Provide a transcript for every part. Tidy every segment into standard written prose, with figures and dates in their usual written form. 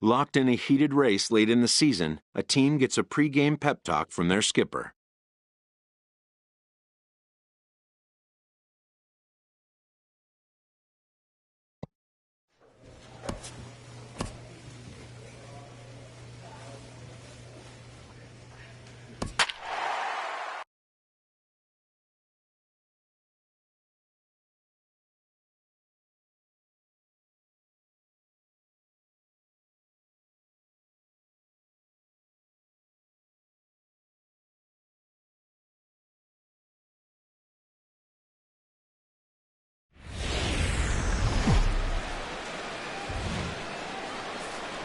Locked in a heated race late in the season, a team gets a pregame pep talk from their skipper.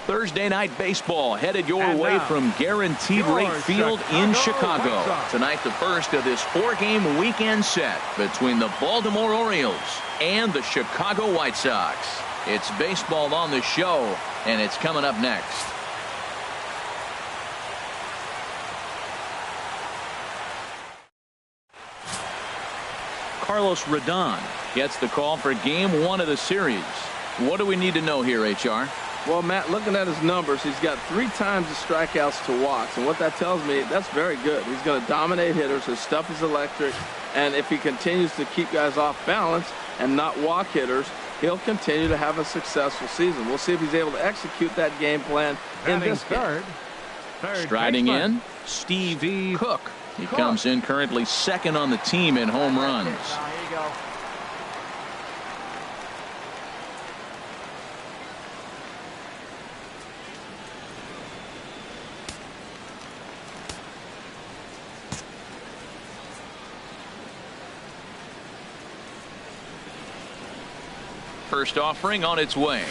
Thursday night baseball headed your way from Guaranteed Rate Field in Chicago. Tonight, the first of this 4-game weekend set between the Baltimore Orioles and the Chicago White Sox. It's baseball on the show, and it's coming up next. Carlos Rodon gets the call for Game 1 of the series. What do we need to know here, HR? Well, Matt, looking at his numbers, he's got 3 times the strikeouts to walks. And what that tells me, that's very good. He's going to dominate hitters. His stuff is electric. And if he continues to keep guys off balance and not walk hitters, he'll continue to have a successful season. We'll see if he's able to execute that game plan in this game. Striding in, Steve Cook. He comes in currently second on the team in home runs. Here you go. First offering on its way.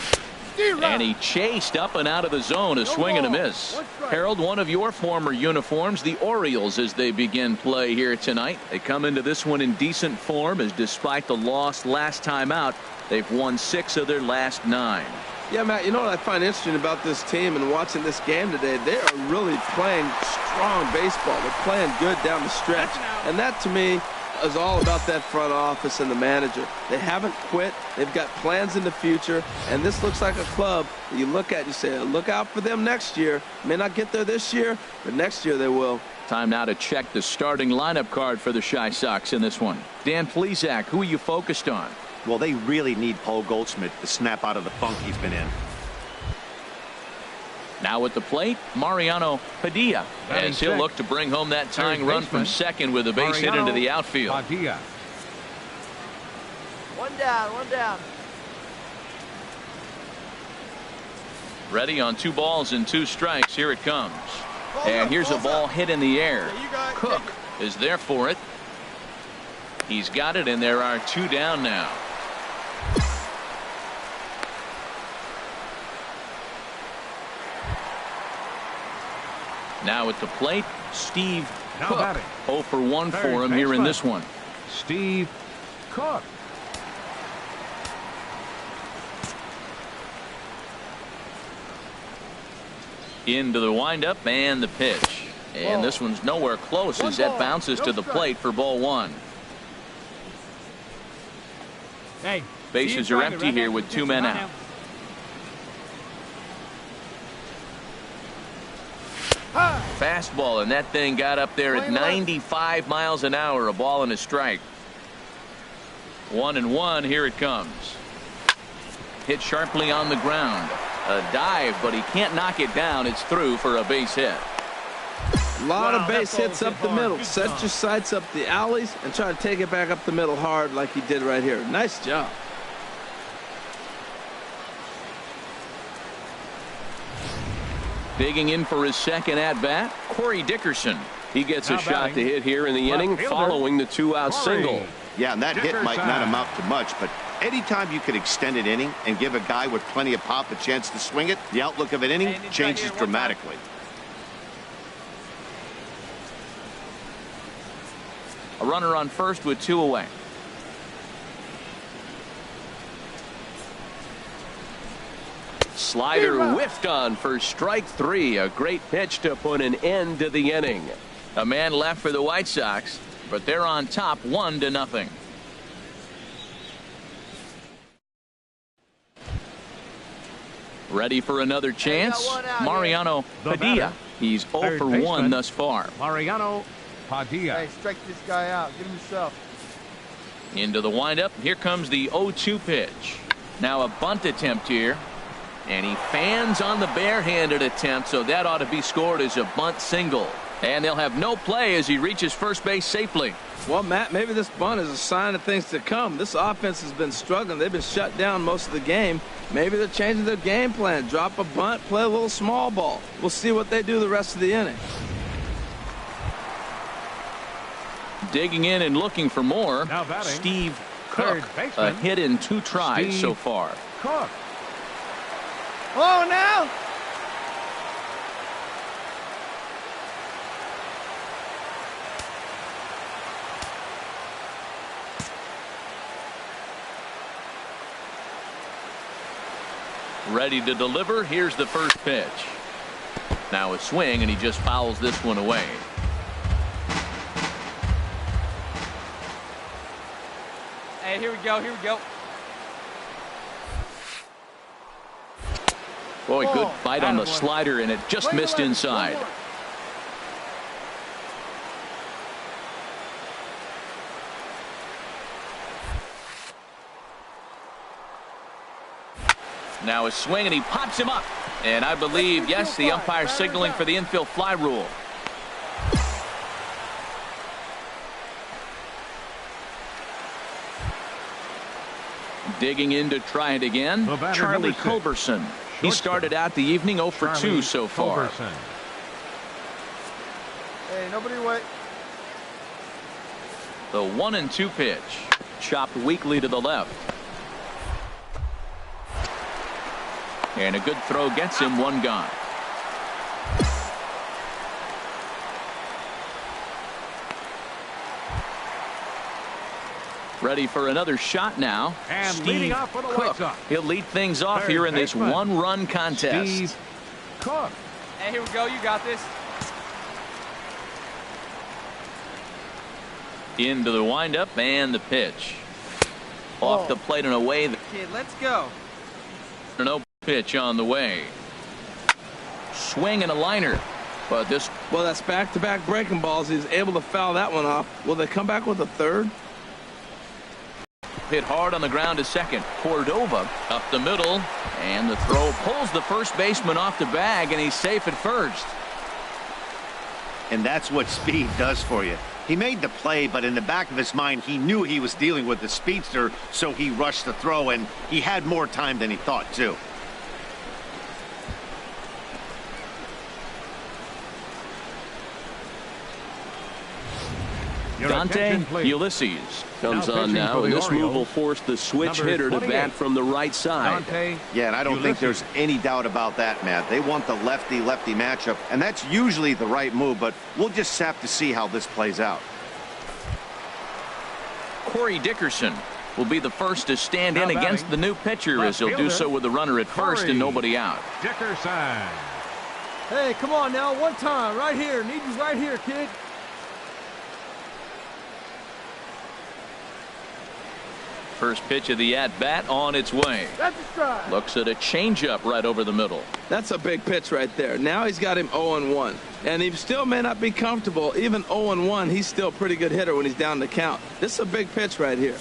And he chased up and out of the zone. A swing and a miss. Harold, one of your former uniforms, the Orioles, as they begin play here tonight. They come into this one in decent form, as despite the loss last time out, they've won 6 of their last 9. Yeah, Matt, you know what I find interesting about this team and watching this game today? They are really playing strong baseball. They're playing good down the stretch. And that, to me, is all about that front office and the manager. They haven't quit. They've got plans in the future. And this looks like a club that you look at, you say, look out for them next year. May not get there this year, but next year they will. Time now to check the starting lineup card for the Chi Sox in this one. Dan Plesac, who are you focused on? Well, they really need Paul Goldschmidt to snap out of the funk he's been in. Now at the plate, Mariano Padilla, as he'll look to bring home that tying run from second with a base hit into the outfield. One down. Ready on 2 balls and 2 strikes. Here it comes. And here's a ball hit in the air. Cook is there for it. He's got it, and there are 2 down now. Now at the plate, Steve Cook. 0 for 1 for him here in this one. Steve Cook. Into the windup and the pitch. And this one's nowhere close as that bounces to the plate for ball 1. Bases are empty here with 2 men out. Fastball, and that thing got up there at 95 miles an hour. A ball and a strike. 1-1. Here it comes. Hit sharply on the ground. A dive, but he can't knock it down. It's through for a base hit. A lot of base hits up the middle. Set your sights up the alleys and try to take it back up the middle hard like he did right here. Nice job. Digging in for his second at-bat, Corey Dickerson. He gets a shot to hit here in the inning following the 2-out single. Yeah, and that hit might not amount to much, but anytime you can extend an inning and give a guy with plenty of pop a chance to swing it, the outlook of an inning changes dramatically. A runner on first with 2 away. Slider whiffed on for strike 3. A great pitch to put an end to the inning. A man left for the White Sox, but they're on top 1-0. Ready for another chance. one out Mariano The Padilla. batter, He's 0 third for 1 baseman. thus far. Mariano Padilla. Hey, strike this guy out. Get him yourself. Into the windup. Here comes the 0-2 pitch. Now a bunt attempt here. And he fans on the barehanded attempt, so that ought to be scored as a bunt single. And they'll have no play as he reaches first base safely. Well, Matt, maybe this bunt is a sign of things to come. This offense has been struggling. They've been shut down most of the game. Maybe they're changing their game plan. Drop a bunt, play a little small ball. We'll see what they do the rest of the inning. Digging in and looking for more. Now batting, Steve Cook. third baseman, A hit in 2 tries Steve so far. Cook. Oh, now. Ready to deliver. Here's the first pitch. Now a swing, and he just fouls this one away. Hey, here we go. Here we go. Boy, good Oh, bite on the attaboy. slider, and it just missed inside. Now a swing, and he pops him up. And I believe, yes, the umpire signaling for the infield fly rule. Digging in to try it again. The batter, Charlie number 6. Culberson. He Shortstop. started out the evening 0 for 2 Charlie so far. Culberson. Hey, nobody wait. The 1-2 pitch. Chopped weakly to the left. And a good throw gets him 1 gone. Ready for another shot now. And Steve leading off for the White Cook. Sox. He'll lead things off Third here in this baseman, 1-run contest. Steve Cook. Hey, here we go. You got this. Into the windup and the pitch. Off the plate and away. Kid, let's go. No pitch on the way. Swing and a liner. But this Well, that's back-to-back breaking balls. He's able to foul that one off. Will they come back with a third? hit hard on the ground to second. Cordova up the middle. And the throw pulls the first baseman off the bag, and he's safe at first. And that's what speed does for you. He made the play, but in the back of his mind, he knew he was dealing with the speedster, so he rushed the throw, and he had more time than he thought, too. Dante Ulysses comes on now, and this move will force the switch hitter to bat from the right side. Yeah, and I don't think there's any doubt about that, Matt. They want the lefty-lefty matchup, and that's usually the right move, but we'll just have to see how this plays out. Corey Dickerson will be the first to stand in against the new pitcher, as he'll do so with the runner at first and nobody out. Dickerson. Hey, come on now, one time, right here. Need you right here, kid. First pitch of the at-bat on its way. That's a strike. Looks at a changeup right over the middle. That's a big pitch right there. Now he's got him 0-1. And he still may not be comfortable. Even 0-1, he's still a pretty good hitter when he's down the count. This is a big pitch right here.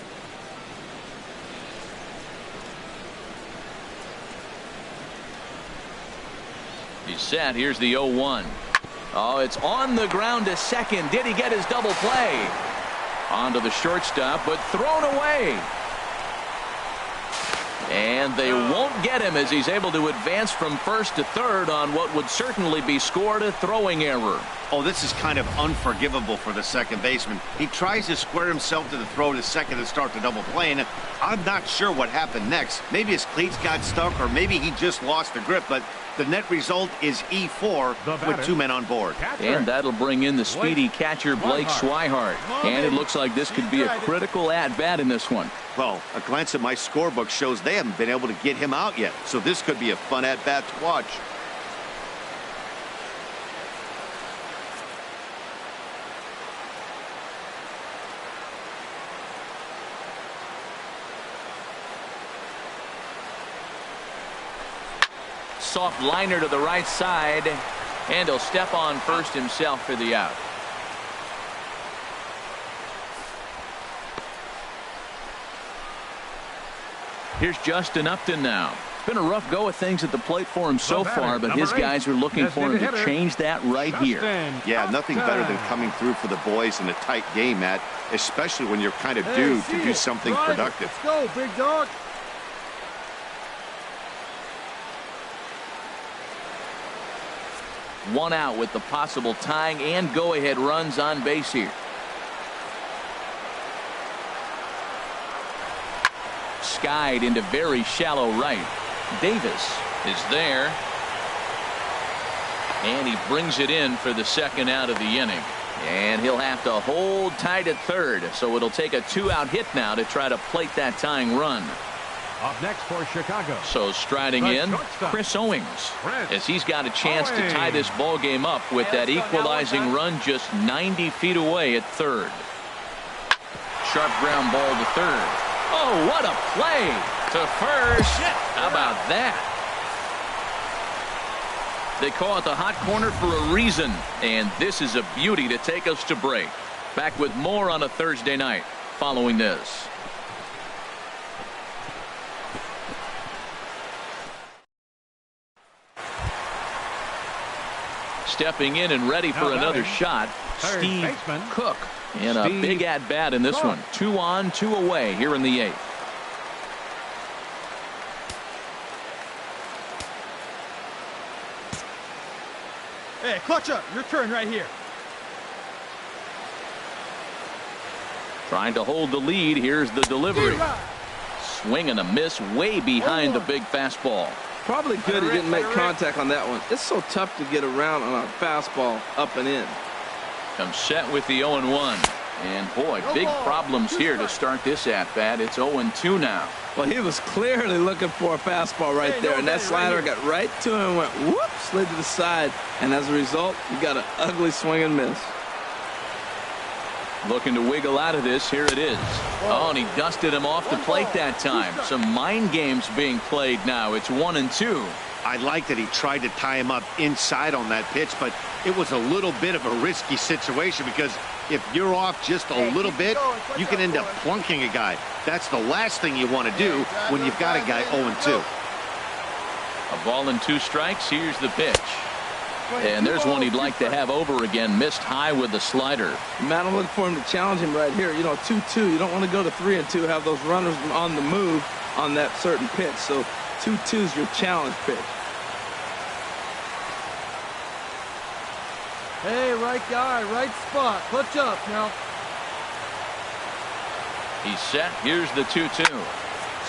He's set. Here's the 0-1. Oh, it's on the ground to second. Did he get his double play? Onto the shortstop, but thrown away. And they won't get him as he's able to advance from first to third on what would certainly be scored a throwing error. Oh, this is kind of unforgivable for the second baseman. He tries to square himself to the throw to second to start the double play, and I'm not sure what happened next. Maybe his cleats got stuck, or maybe he just lost the grip, but the net result is E4 with 2 men on board. And that'll bring in the speedy catcher Blake Swihart. And it looks like this could be a critical at-bat in this one. Well, a glance at my scorebook shows they haven't been able to get him out yet, so this could be a fun at-bat to watch. soft liner to the right side, and he'll step on first himself for the out. Here's Justin Upton now. It's been a rough go of things at the plate for him so far, but his guys are looking for him to change that right here. Yeah, nothing better than coming through for the boys in a tight game, Matt, especially when you're kind of due to do something productive. Let's go, big dog. One out with the possible tying and go-ahead runs on base here. Skied into very shallow right. Davis is there. And he brings it in for the second out of the inning. And he'll have to hold tight at third. So it'll take a 2-out hit now to try to plate that tying run. Up next for Chicago. So striding in, Chris Owings, as he's got a chance to tie this ball game up with that equalizing run just 90 feet away at third. Sharp ground ball to third. Oh, what a play to first. How about that? They call it the hot corner for a reason, and this is a beauty to take us to break. Back with more on a Thursday night following this. Stepping in and ready for another shot, Steve Cook. And a big at-bat in this one. 2 on, 2 away here in the 8th. Hey, clutch up. Your turn right here. Trying to hold the lead. Here's the delivery. Swing and a miss way behind the big fastball. Probably good he didn't make contact on that one. It's so tough to get around on a fastball up and in. Comes set with the 0-1. And boy, big problems here to start this at-bat. It's 0-2 now. Well, he was clearly looking for a fastball right there, and that slider got right to him and went whoop, slid to the side, and as a result, you got an ugly swing and miss. Looking to wiggle out of this. Here it is. Oh, and he dusted him off the plate that time. Some mind games being played now. It's 1-2. I like that he tried to tie him up inside on that pitch, but it was a little bit of a risky situation because if you're off just a little bit, you can end up plunking a guy. That's the last thing you want to do when you've got a guy 0-2. A ball and 2 strikes. Here's the pitch. And there's one he'd like to have over again. Missed high with the slider. Man, I'm looking for him to challenge him right here. You know, 2-2. You don't want to go to 3-2, have those runners on the move on that certain pitch. So 2-2 is your challenge pitch. Hey, right guy, right spot. Clutch up now. He's set. Here's the 2-2.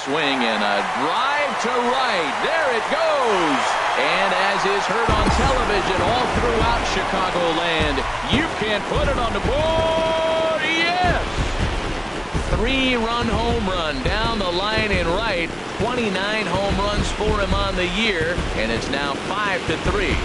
Swing and a drive to right. There it goes. And as is heard on television all throughout Chicagoland, you can put it on the board. Yes! 3-run home run down the line in right. 29 home runs for him on the year, and it's now 5-3.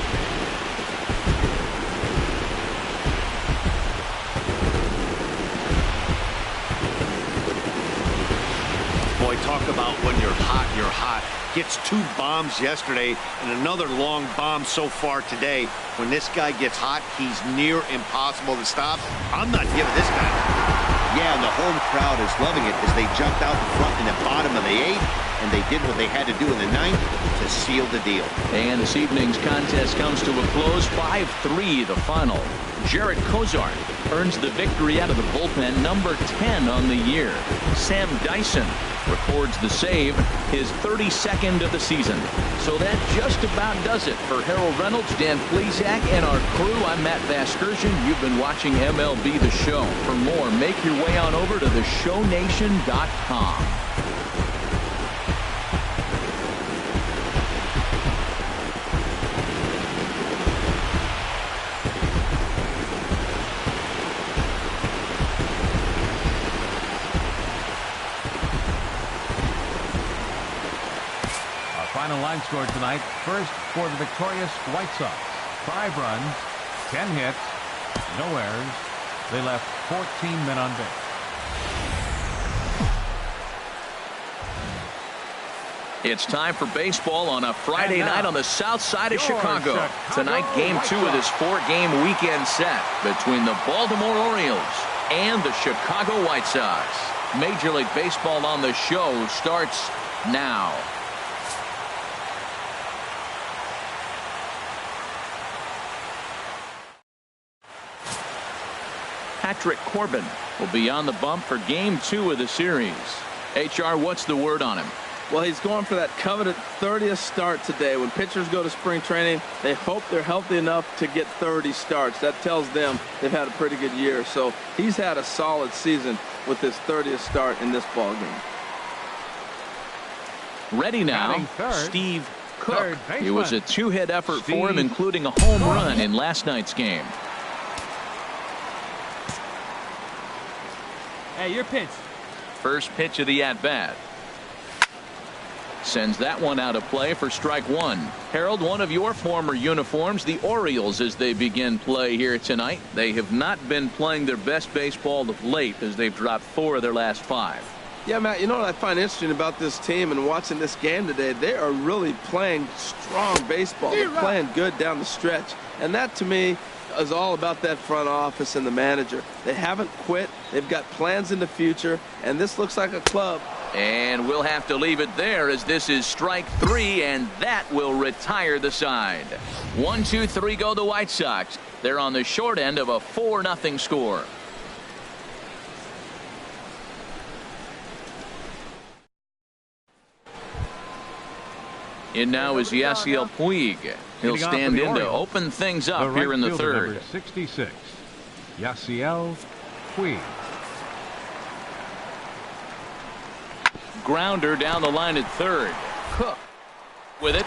Boy, talk about when you're hot, you're hot. Gets 2 bombs yesterday and another long bomb so far today. When this guy gets hot, he's near impossible to stop. I'm not giving this guy. Yeah, and the home crowd is loving it as they jumped out in front in the bottom of the 8th, and they did what they had to do in the 9th to seal the deal. And this evening's contest comes to a close. 5-3 the final. Jarrett Cozart earns the victory out of the bullpen, number 10 on the year. Sam Dyson records the save, his 32nd of the season. So that just about does it for Harold Reynolds, Dan Plesac, and our crew. I'm Matt Vasgersian. You've been watching MLB The Show. For more, make your way on over to theshownation.com. Final line score tonight. First for the victorious White Sox. 5 runs, 10 hits, no errors. They left 14 men on base. It's time for baseball on a Friday night on the south side of Chicago. Tonight, game 2 of this 4-game weekend set between the Baltimore Orioles and the Chicago White Sox. Major League Baseball on the show starts now. Patrick Corbin will be on the bump for game 2 of the series. HR, what's the word on him? Well, he's going for that coveted 30th start today. When pitchers go to spring training, they hope they're healthy enough to get 30 starts. That tells them they've had a pretty good year. So he's had a solid season with his 30th start in this ball game. Ready now, Steve Cook. It was a 2-hit effort for him, including a home run in last night's game. Hey, your pitch. First pitch of the at-bat. Sends that one out of play for strike 1. Harold, one of your former uniforms, the Orioles, as they begin play here tonight. They have not been playing their best baseball of late as they've dropped 4 of their last 5. Yeah, Matt, you know what I find interesting about this team and watching this game today? They are really playing strong baseball. They're playing good down the stretch. And that, to me, is all about that front office and the manager. They haven't quit. They've got plans in the future. And this looks like a club. And we'll have to leave it there as this is strike 3, and that will retire the side. 1, 2, 3 go the White Sox. They're on the short end of a 4-0 score. In now is Yasiel Puig. He'll stand in to open things up here in the third. Number 66, Yasiel Puig. Grounder down the line at third. Cook with it.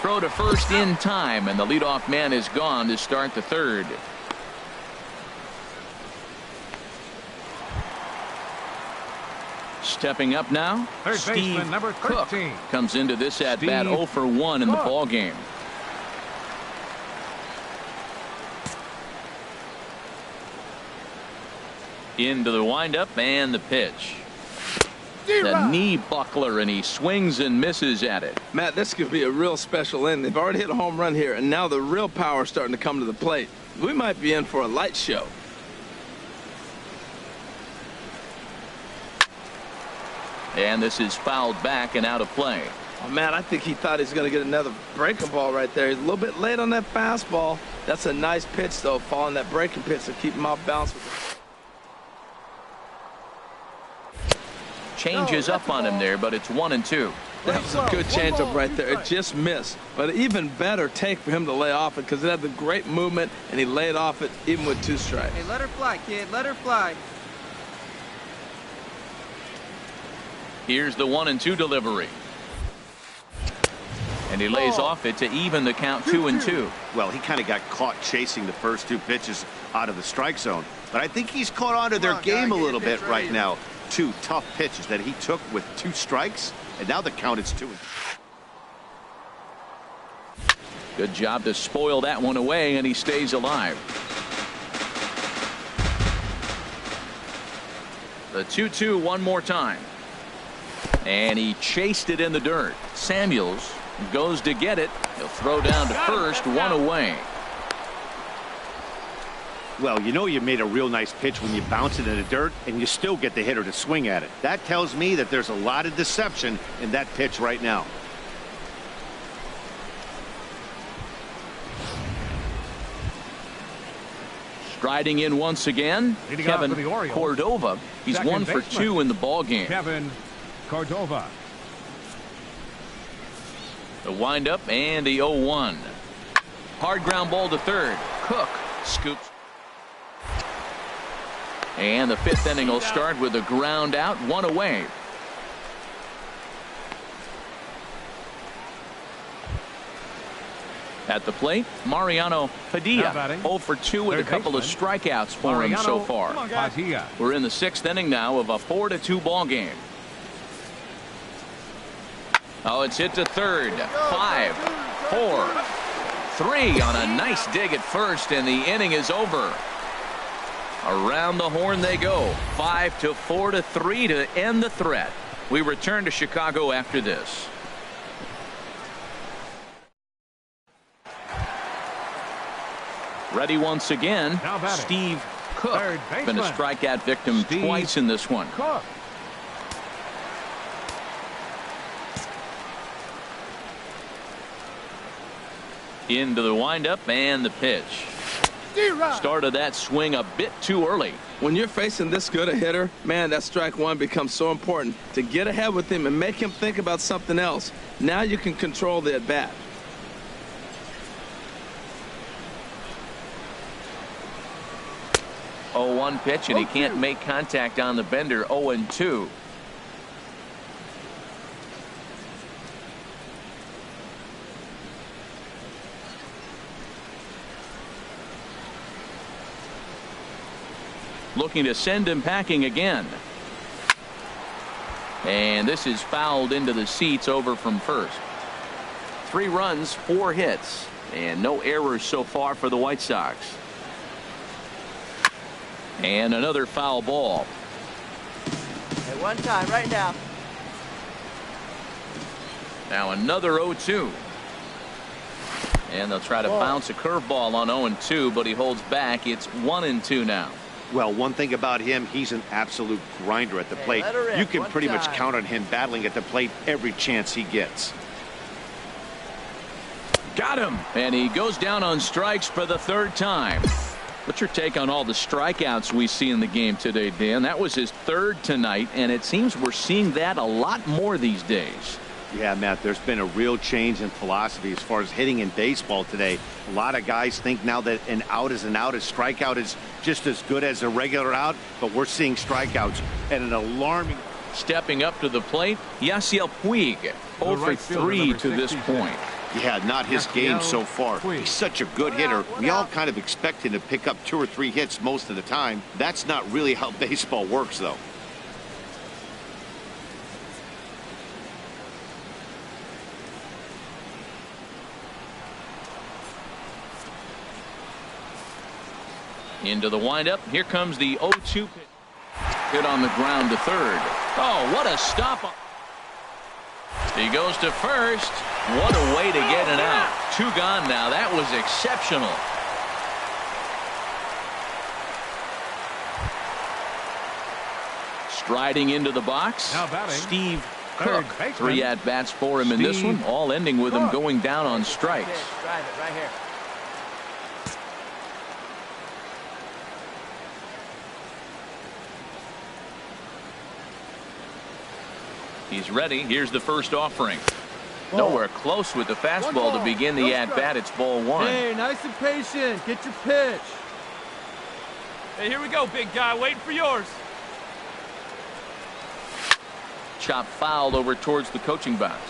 Throw to first in time, and the leadoff man is gone to start the third. Stepping up now, Third Steve baseman, number 13. Cook comes into this at bat 0 for 1 in the ball game. Into the windup and the pitch. The knee buckler, and he swings and misses at it. Matt, this could be a real special inning. They've already hit a home run here, and now the real power is starting to come to the plate. We might be in for a light show. And this is fouled back and out of play. Oh, Matt, I think he thought he was going to get another breaking ball right there. He's a little bit late on that fastball. That's a nice pitch, though, following that breaking pitch to keep him off balance. Changes up on him there, but it's 1-2. That was a good changeup right there. It just missed. But an even better take for him to lay off it because it had the great movement, and he laid off it even with 2 strikes. Hey, let her fly, kid. Let her fly. Here's the 1-2 delivery. And he lays off it to even the count 2-2. Well, he kind of got caught chasing the first 2 pitches out of the strike zone. But I think he's caught on to their game a little bit right now. 2 tough pitches that he took with 2 strikes, and now the count is 2-2. Good job to spoil that one away, and he stays alive. The 2-2 one more time. And he chased it in the dirt. Samuels goes to get it. He'll throw down to first, 1 away. Well, you know you made a real nice pitch when you bounce it in the dirt and you still get the hitter to swing at it. That tells me that there's a lot of deception in that pitch right now. Striding in once again, Kevin Cordova. He's 1 for 2 in the ball game. Kevin Cordova. The windup and the 0-1. Hard ground ball to third. Cook scoops. And the 5th inning will start with a ground out, 1 away. At the plate, Mariano Padilla, 0 for 2 with a couple of strikeouts for him so far. We're in the 6th inning now of a 4-2 ball game. Oh, it's hit to third. 5, 4, 3 on a nice dig at first, and the inning is over. Around the horn they go. 5-4-3 to end the threat. We return to Chicago after this. Ready once again, Steve Cook. Been a strikeout victim twice in this one. Cook. Into the windup and the pitch. Started that swing a bit too early. When you're facing this good a hitter, man, that strike one becomes so important. To get ahead with him and make him think about something else. Now you can control the at-bat. Oh, 1 pitch, and he can't make contact on the bender. 0-2. Looking to send him packing again. And this is fouled into the seats over from first. 3 runs, 4 hits, and no errors so far for the White Sox. And another foul ball. At one time, right now. Now another 0-2. And they'll try to bounce a curveball on 0-2, but he holds back. It's 1-2 now. Well, one thing about him, he's an absolute grinder at the plate. You can pretty much count on him battling at the plate every chance he gets. Got him. And he goes down on strikes for the 3rd time. What's your take on all the strikeouts we see in the game today, Dan? That was his 3rd tonight, and it seems we're seeing that a lot more these days. Yeah, Matt, there's been a real change in philosophy as far as hitting in baseball today. A lot of guys think now that an out is an out. A strikeout is just as good as a regular out, but we're seeing strikeouts at an alarming. Stepping up to the plate, Yasiel Puig, 0 for 3 to this point. Yeah, not his game so far. He's such a good hitter. We all kind of expect him to pick up 2 or 3 hits most of the time. That's not really how baseball works, though. Into the windup. Here comes the 0-2 pitch. Hit on the ground to third. Oh, what a stop. He goes to first. What a way to get it out. 2 gone now. That was exceptional. Striding into the box, Steve Cook. 3 at-bats for him in this one, all ending with him going down on strikes. Drive it right here. He's ready. Here's the first offering. Nowhere close with the fastball to begin the at-bat. It's ball 1. Hey, nice and patient. Get your pitch. Hey, here we go, big guy. Waiting for yours. Chop fouled over towards the coaching box.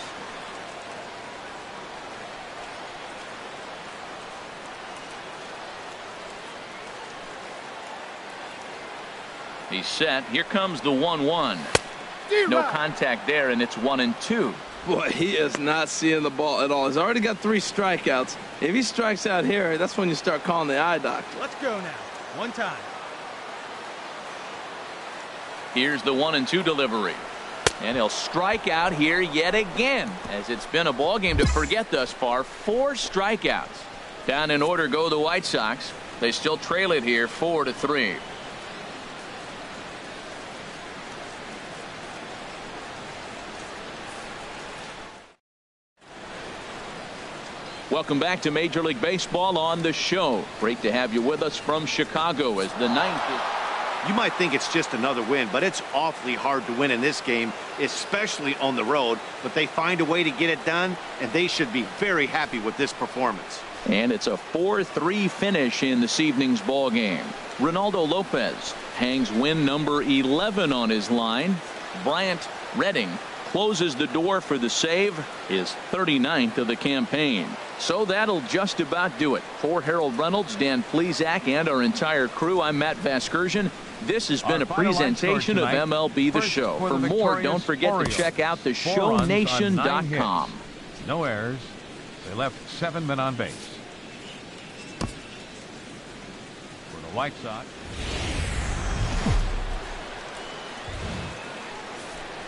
He's set. Here comes the 1-1. No contact there, and it's 1-2. Boy, he is not seeing the ball at all. He's already got 3 strikeouts. If he strikes out here, that's when you start calling the eye doctor. Let's go now. One time. Here's the 1-2 delivery. And he'll strike out here yet again, as it's been a ball game to forget thus far. 4 strikeouts. Down in order go the White Sox. They still trail it here 4-3. Welcome back to Major League Baseball on the show. Great to have you with us from Chicago as the 9th. You might think it's just another win, but it's awfully hard to win in this game, especially on the road. But they find a way to get it done, and they should be very happy with this performance. And it's a 4-3 finish in this evening's ball game. Ronaldo Lopez hangs win number 11 on his line. Bryant Redding closes the door for the save, his 39th of the campaign. So that'll just about do it. For Harold Reynolds, Dan Plesac, and our entire crew, I'm Matt Vasgersian. This has been a presentation of MLB The Show. For more, don't forget to check out theshownation.com. No errors. They left 7 men on base. For the White Sox.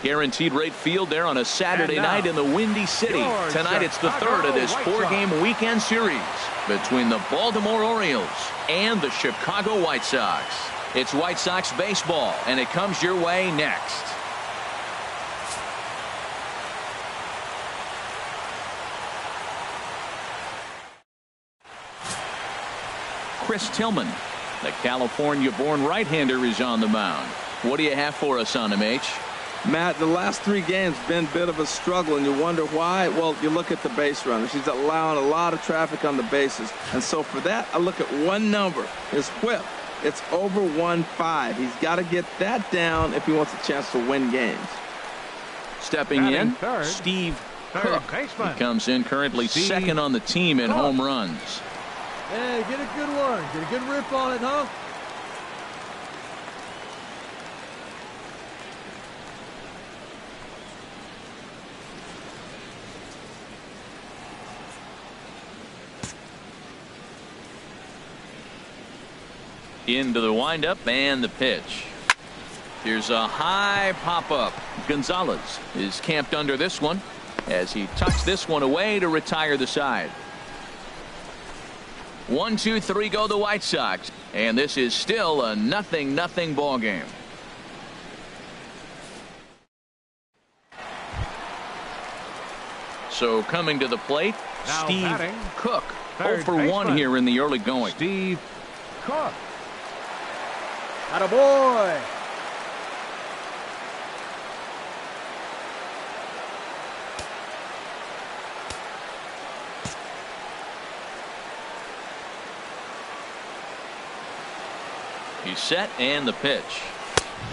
Guaranteed rate field there on a Saturday night in the Windy City. Tonight it's the third of this four-game weekend series between the Baltimore Orioles and the Chicago White Sox. It's White Sox baseball, and it comes your way next. Chris Tillman, the California-born right-hander, is on the mound. What do you have for us on him, H? Matt, the last 3 games been a bit of a struggle, and you wonder why. Well, you look at the base runners. He's allowing a lot of traffic on the bases. And so for that, I look at one number, his whip. It's over 1.5. He's got to get that down if he wants a chance to win games. Stepping in, Steve Cook. He comes in currently second on the team in home runs. Hey, get a good one. Get a good rip on it, huh? Into the windup and the pitch. Here's a high pop-up. Gonzalez is camped under this one as he tucks this one away to retire the side. 1, 2, 3 go the White Sox, and this is still a 0-0 ball game. So coming to the plate, now Steve batting, Cook. 0 for 1 here in the early going. Steve Cook. Attaboy. He's set and the pitch.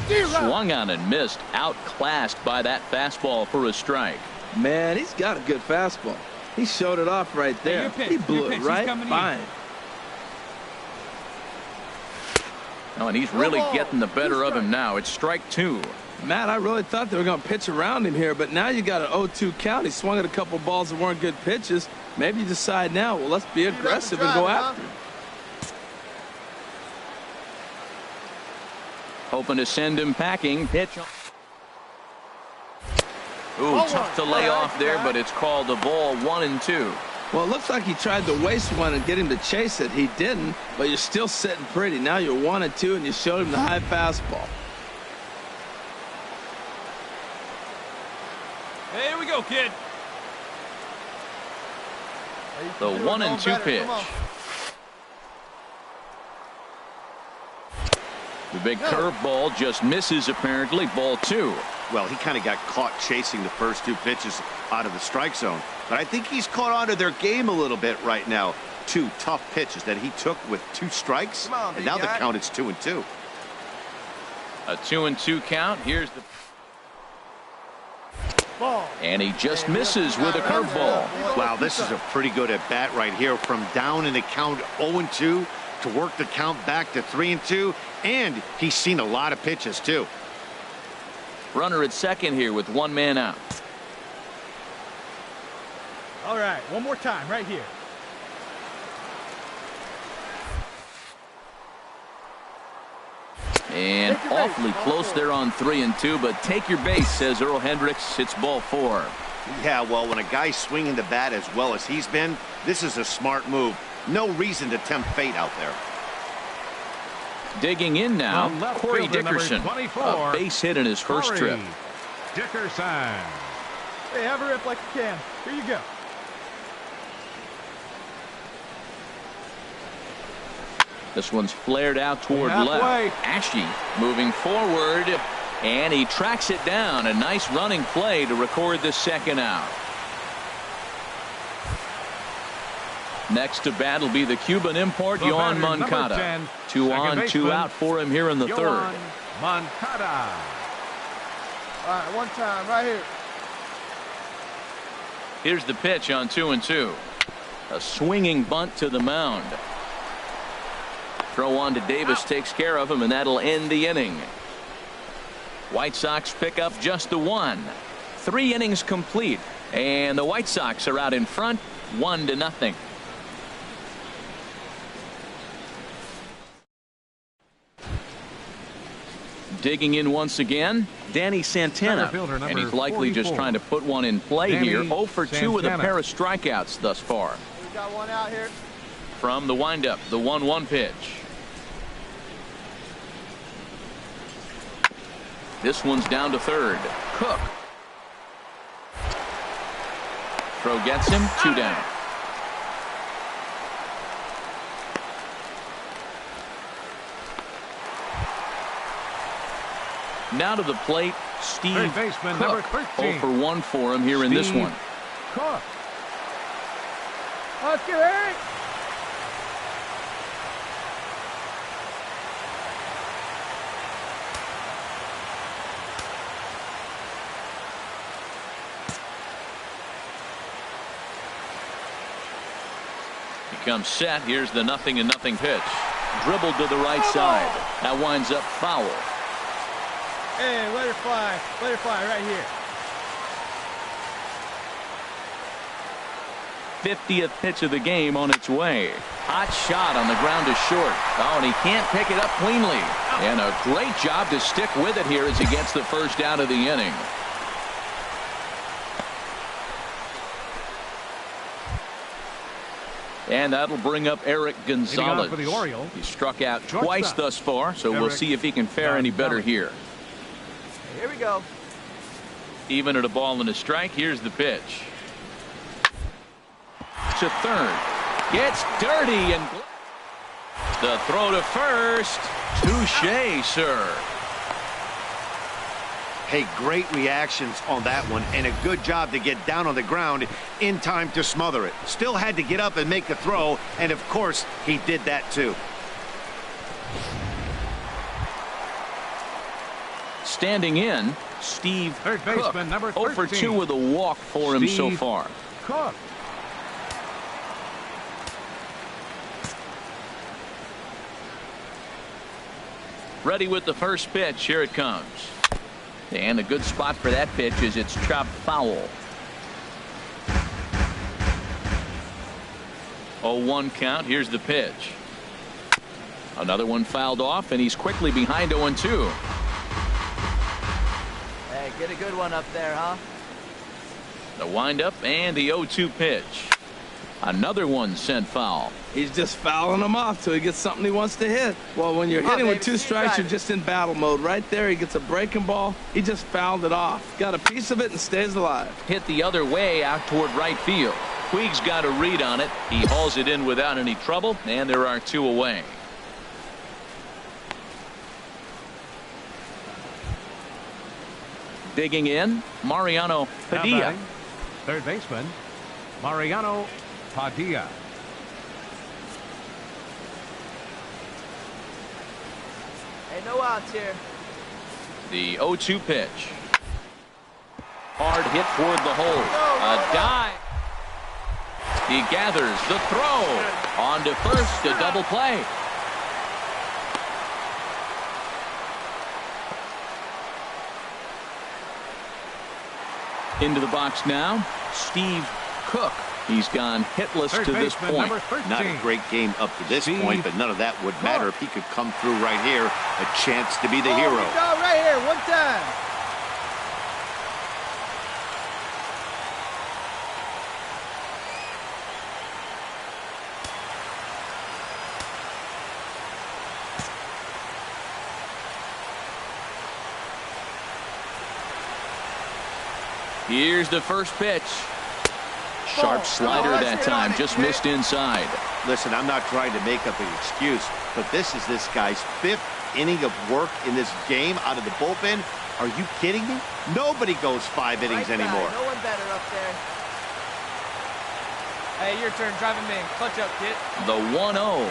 Swung on and missed. Outclassed by that fastball for a strike. Man, he's got a good fastball. He showed it off right there. He blew it right by him. Oh, and he's really getting the better of him now. It's strike 2. Matt, I really thought they were going to pitch around him here, but now you got an 0-2 count. He swung at a couple balls that weren't good pitches. Maybe you decide now, well, let's be aggressive and go after him. Hoping to send him packing. Pitch. Ooh, tough to lay off there, but it's called the ball. 1-2. Well, it looks like he tried to waste one and get him to chase it. He didn't, but you're still sitting pretty. Now you're 1-2, and you showed him the high fastball. Hey, here we go, kid. The 1-2 pitch. The big curveball just misses, apparently. Ball 2. Well, he kind of got caught chasing the first 2 pitches out of the strike zone. But I think he's caught on to their game a little bit right now. 2 tough pitches that he took with 2 strikes. And now the count is 2-2. A 2-2 count. Here's the ball. And he just misses with a curveball. Wow, this is a pretty good at bat right here. From down in the count 0-2 to work the count back to 3-2. And he's seen a lot of pitches, too. Runner at second here with 1 man out. All right, one more time right here. And awfully close there on 3-2, but take your base, says Earl Hendricks. It's ball 4. Yeah, well, when a guy's swinging the bat as well as he's been, this is a smart move. No reason to tempt fate out there. Digging in now, Corey Dickerson. A base hit in his first trip. Dickerson. Hey, have a rip like you can. Here you go. This one's flared out toward left. Ashe moving forward, and he tracks it down. A nice running play to record the second out. Next to bat will be the Cuban import, Yoan Moncada. 2 on, 2 out for him here in the third. Moncada. All right, one time right here. Here's the pitch on 2-2. A swinging bunt to the mound. Throw on to Davis takes care of him, and that'll end the inning. White Sox pick up just the 1. 3 innings complete, and the White Sox are out in front 1-0. Digging in once again, Danny Santana, and he's likely 44. just trying to put one in play Danny here. 0 for 2 with a Santana. pair of strikeouts thus far. We got one out here. From the windup, the 1-1 pitch. This one's down to third. Cook. Throw gets him, 2 down. Now to the plate, Steve Third baseman, number Cook. 13. 0 for 1 for him here in this Steve one. Cook. Let's get it. He comes set. Here's the 0-0 pitch. Dribbled to the right side. That winds up foul. Hey, let her fly. Let her fly right here. 50th pitch of the game on its way. Hot shot on the ground is short. Oh, and he can't pick it up cleanly. And a great job to stick with it here as he gets the first out of the inning. And that'll bring up Eric Gonzalez. For the Orioles. He struck out Shortstop. twice thus far, so we'll Eric see if he can fare any better Gonzalez. here. Here we go. Even at a ball and a strike, here's the pitch. To third. Gets dirty and the throw to first. Touche, sir. Hey, great reactions on that one, and a good job to get down on the ground in time to smother it. Still had to get up and make the throw, and of course, he did that too. Standing in, Steve Third Cook. baseman, number 0 for 2 13. with a walk for him so Steve far. Cook. Ready with the first pitch. Here it comes. And a good spot for that pitch is it's chopped foul. 0-1 count. Here's the pitch. Another one fouled off, and he's quickly behind 0-2. Hey, get a good one up there, huh? The windup and the 0-2 pitch. Another one sent foul. He's just fouling him off till he gets something he wants to hit. Well, when you're hitting with 2 strikes, you're just in battle mode. Right there, he gets a breaking ball. He just fouled it off. Got a piece of it and stays alive. Hit the other way out toward right field. Puig's got a read on it. He hauls it in without any trouble, and there are 2 away. Digging in, Mariano Padilla. Third baseman, Mariano Padilla. Hey, no outs here. The 0-2 pitch. Hard hit toward the hole. A dive. He gathers the throw. On to first, a double play. Into the box now, Steve Cook. He's gone hitless Third to this baseman, point. number 13. Not a great game up to this Steve point, but none of that would matter if he could come through right here. A chance to be the Oh, hero. good dog right here, one time. Here's the first pitch. Sharp slider that time, just missed inside. Listen, I'm not trying to make up an excuse, but this is this guy's 5th inning of work in this game out of the bullpen. Are you kidding me? Nobody goes 5 innings Right guy. anymore. No one better up there. Hey, your turn. Drive him in. Clutch up, kid. The 1-0.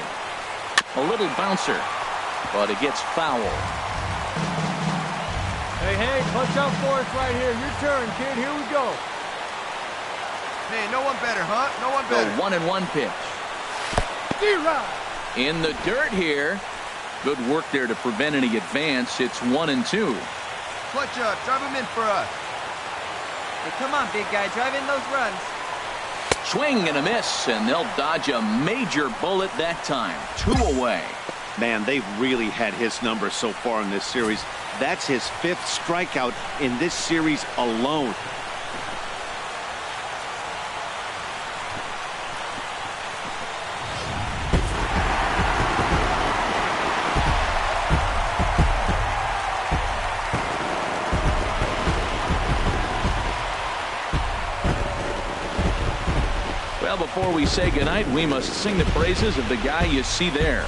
A little bouncer, but it gets foul. Hey, clutch up for us right here. Your turn, kid. Here we go. Hey, no one better, huh? No one The better. 1-1 pitch. D-Rod. In the dirt here. Good work there to prevent any advance. It's 1-2. Clutch up. Drive him in for us. Hey, come on, big guy. Drive in those runs. Swing and a miss, and they'll dodge a major bullet that time. 2 away. Man, they've really had his number so far in this series. That's his 5th strikeout in this series alone. Well, before we say goodnight, we must sing the praises of the guy you see there.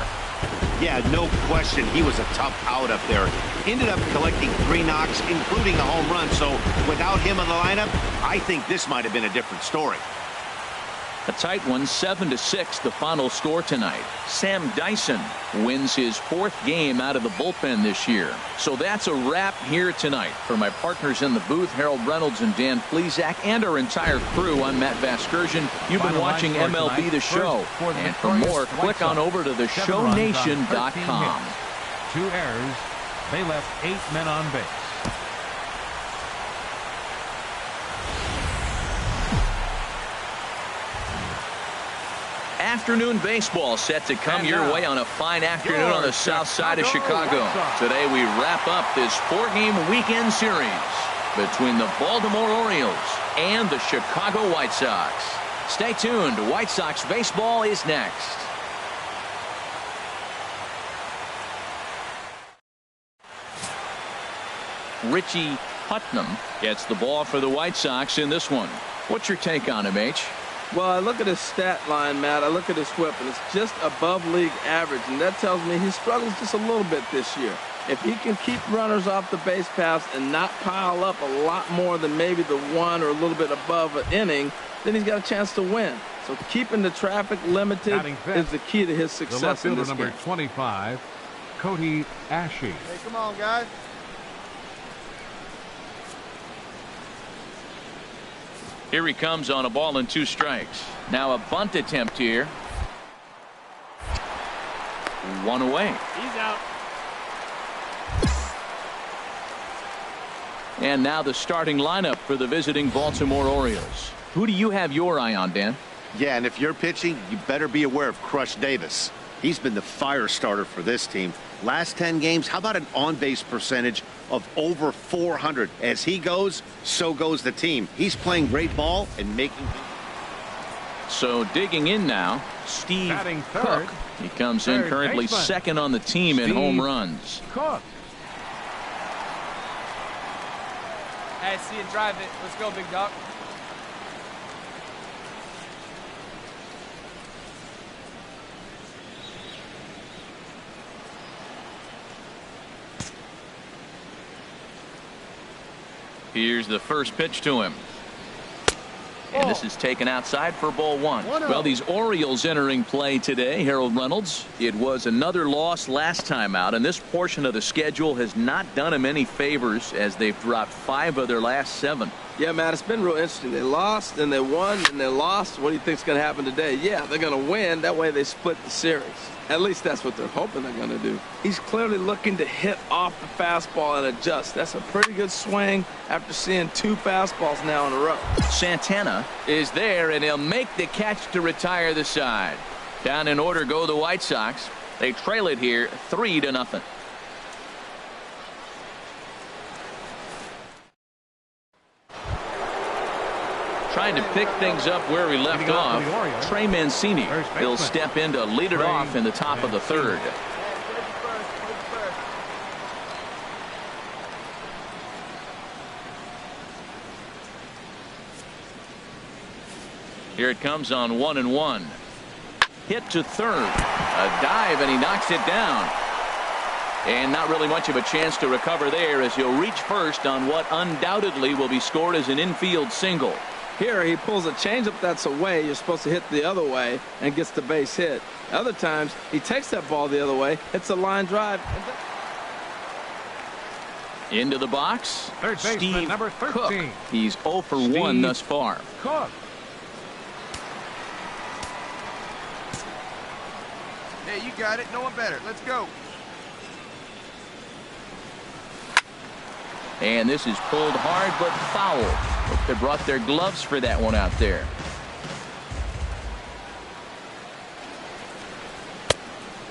Yeah, no question. He was a tough out up there. Ended up collecting 3 knocks, including a home run. So without him in the lineup, I think this might have been a different story. A tight one, 7-6, the final score tonight. Sam Dyson wins his 4th game out of the bullpen this year. So that's a wrap here tonight. For my partners in the booth, Harold Reynolds and Dan Flezak, and our entire crew, I'm Matt Vasgersian. You've been watching MLB The Show. And for more, click on over to theshownation.com. 2 errors. They left 8 men on base. Afternoon baseball set to come your way on a fine afternoon on the south side of Chicago. Today we wrap up this 4-game weekend series between the Baltimore Orioles and the Chicago White Sox. Stay tuned. White Sox baseball is next. Richie Putnam gets the ball for the White Sox in this one. What's your take on him, H? Well, I look at his stat line, Matt. I look at his whip, and it's just above league average, and that tells me he struggles just a little bit this year. If he can keep runners off the base paths and not pile up a lot more than maybe the 1 or a little bit above an inning, then he's got a chance to win. So keeping the traffic limited is the key to his success in this game. Number 25, Cody Ashe. Hey, come on, guys. Here he comes on a ball and 2 strikes. Now a bunt attempt here. 1 away. He's out. And now the starting lineup for the visiting Baltimore Orioles. Who do you have your eye on, Dan? Yeah, and if you're pitching, you better be aware of Crush Davis. He's been the fire starter for this team. Last 10 games, how about an on-base percentage of over 400? As he goes, so goes the team. He's playing great ball and making. So digging in now, Steve Cook. He comes in currently second on the team in home runs. Cook. Hey, see it, drive it. Let's go, big dog. Here's the first pitch to him. And this is taken outside for ball 1. Well, these Orioles entering play today, Harold Reynolds. It was another loss last time out, and this portion of the schedule has not done them any favors as they've dropped 5 of their last 7. Yeah, Matt, it's been real interesting. They lost, then they won, and they lost. What do you think's going to happen today? Yeah, they're going to win. That way they split the series. At least that's what they're hoping they're going to do. He's clearly looking to hit off the fastball and adjust. That's a pretty good swing after seeing 2 fastballs now in a row. Santana is there, and he'll make the catch to retire the side. Down in order go the White Sox. They trail it here 3-0. Trying to pick things up where we left off. Trey Mancini will step in to lead it off in the top of the 3rd. Here it comes on 1-1. Hit to 3rd. A dive, and he knocks it down. And not really much of a chance to recover there as he'll reach first on what undoubtedly will be scored as an infield single. Here he pulls a changeup that's away. You're supposed to hit the other way and gets the base hit. Other times he takes that ball the other way. It's a line drive. Into the box. Third baseman, number 13. Cook. He's 0 for 1 thus far. Cook. Hey, you got it. No one better. Let's go. And this is pulled hard but foul. They brought their gloves for that one out there.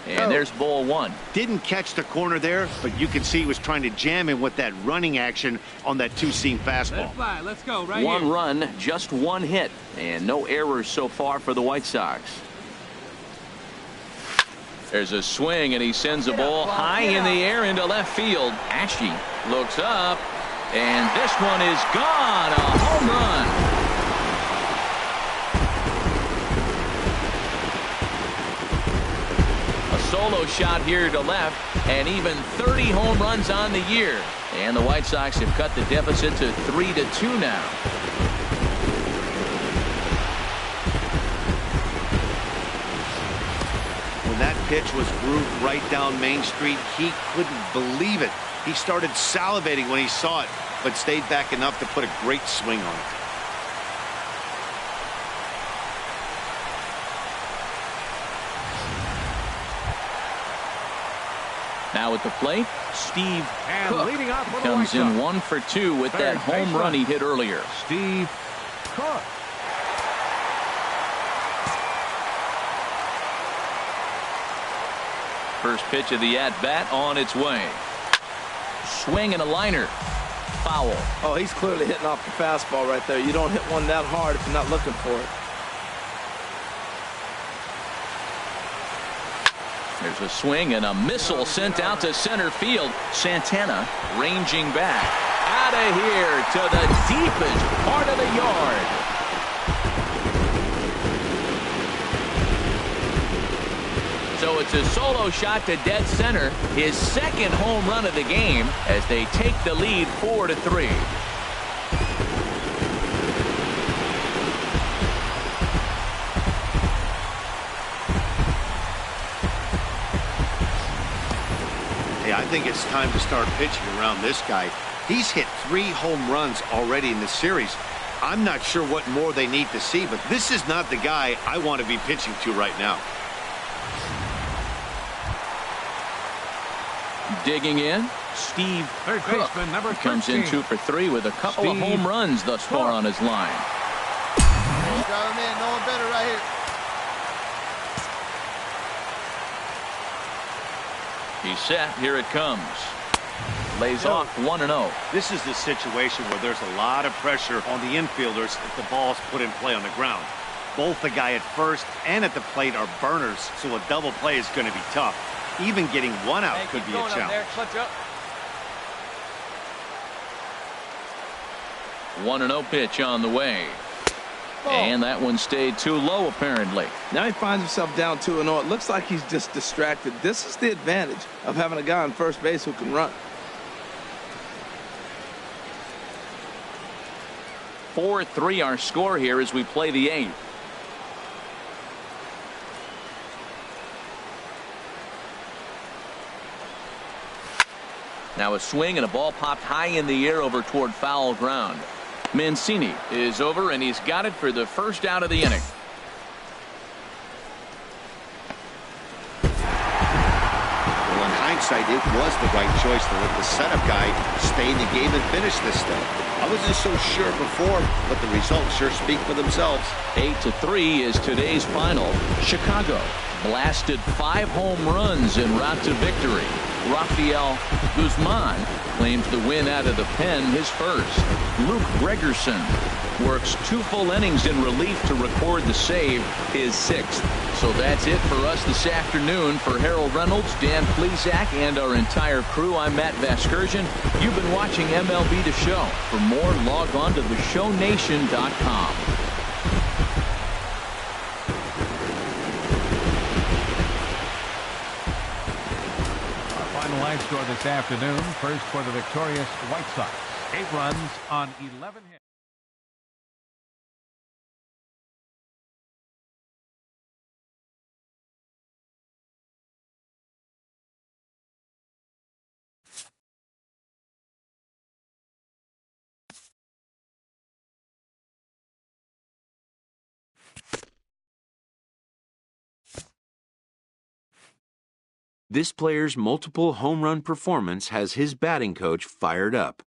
And there's ball one. Didn't catch the corner there, but you can see he was trying to jam him with that running action on that two-seam fastball. Fly. Let's go right One here. run, just one hit, and no errors so far for the White Sox. There's a swing, and he sends a ball high in the air into left field. Ashe looks up, and this one is gone. A home run. Solo shot here to left, and even 30 home runs on the year. And the White Sox have cut the deficit to 3-2 now. When that pitch was grooved right down Main Street, he couldn't believe it. He started salivating when he saw it, but stayed back enough to put a great swing on it. Now at the plate, Steve Cook leading off for the comes White in Sox. 1 for 2 with that home run he hit earlier. Steve Cook. First pitch of the at-bat on its way. Swing and a liner. Foul. Oh, he's clearly hitting off the fastball right there. You don't hit one that hard if you're not looking for it. There's a swing and a missile sent out to center field. Santana ranging back. Out of here to the deepest part of the yard. So it's a solo shot to dead center. His second home run of the game as they take the lead 4-3. I think it's time to start pitching around this guy. He's hit 3 home runs already in this series. I'm not sure what more they need to see, but this is not the guy I want to be pitching to right now. Digging in, Steve Third Cook baseman, number 13. comes in 2 for 3 with a couple of home runs thus far on his line. Drive him in. No one better right here. He's set. Here it comes. Lays off 1-0. This is the situation where there's a lot of pressure on the infielders if the ball's put in play on the ground. Both the guy at first and at the plate are burners, so a double play is going to be tough. Even getting one out could be a challenge. 1-0 pitch on the way. And that one stayed too low, apparently. Now he finds himself down 2-0. It looks like he's just distracted. This is the advantage of having a guy on first base who can run. 4-3 our score here as we play the 8th. Now a swing and a ball popped high in the air over toward foul ground. Mancini is over, and he's got it for the first out of the inning. Well, in hindsight, it was the right choice to let the setup guy stay in the game and finish this thing. I wasn't so sure before, but the results sure speak for themselves. 8-3 is today's final. Chicago blasted 5 home runs en route to victory. Rafael Guzman claims the win out of the pen, his first. Luke Gregerson works 2 full innings in relief to record the save, his 6th. So that's it for us this afternoon. For Harold Reynolds, Dan Plesac, and our entire crew, I'm Matt Vasgersian. You've been watching MLB The Show. For more, log on to theshownation.com. Line score this afternoon. First for the victorious White Sox. 8 runs on 11 hits. This player's multiple home run performance has his batting coach fired up.